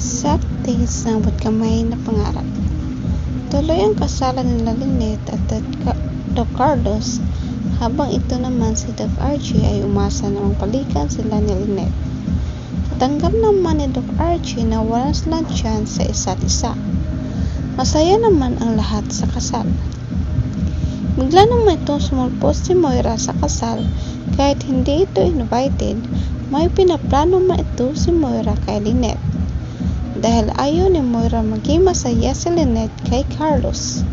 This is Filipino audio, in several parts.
Sa days ng kamay na pangarap. Tuloy ang kasalan nila Lynette at Doc Carlos, habang ito naman si Doc Archie ay umasa na mapalikan sila ni Lynette. Natanggap naman ni Doc Archie na walang silang chance sa isa't isa. Masaya naman ang lahat sa kasal. Bigla naman itong sumulpot si Moira sa kasal kahit hindi ito invited. May pinaplano man ito si Moira kay Lynette dahil ayaw ni Moira maging masaya si Lynette kay Carlos.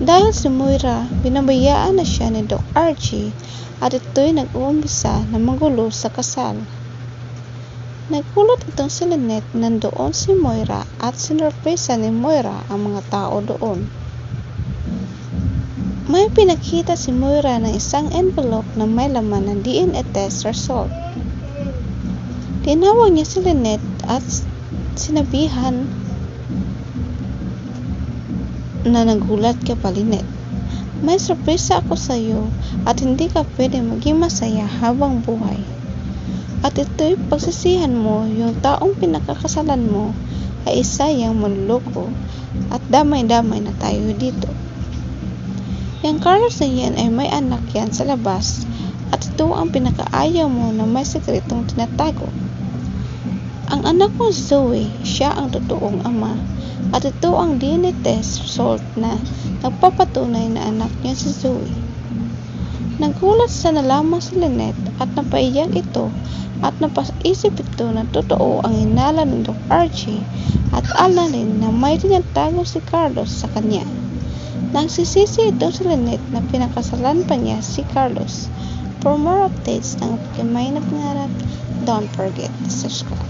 Dahil si Moira, binabayaan na siya ni Doc Archie at ito'y nag-uumpisa na magulo sa kasal. Nagkulot itong si Lynette nandoon si Moira at sinurpresa ni Moira ang mga tao doon. May pinakita si Moira ng isang envelope na may laman ng DNA test result. Tinawag niya si Lynette at sinabihan na nagulat ka pa, Lynette. May sorpresa ako sa iyo at hindi ka pwede maging masaya habang buhay. At ito'y pagsisihan mo, yung taong pinakakasalan mo ay isa yang manluloko at damay-damay na tayo dito. Yang Carlos na yan ay may anak yan sa labas at ito ang pinakaayaw mo na may sekretong tinatago. Ang anak mo Zoe, siya ang totoong ama at ito ang DNA test result na nagpapatunay na anak niya si Zoe. Nagulat sa nalaman si Lynette at napaiyak ito at napaisip ito na totoo ang hinala ng Doc Archie at alam rin na may tinatago si Carlos sa kanya. Nagsisisi ito si Lynette na pinakasalan pa niya si Carlos. For more updates ng Kamay na Pangarap, don't forget to subscribe.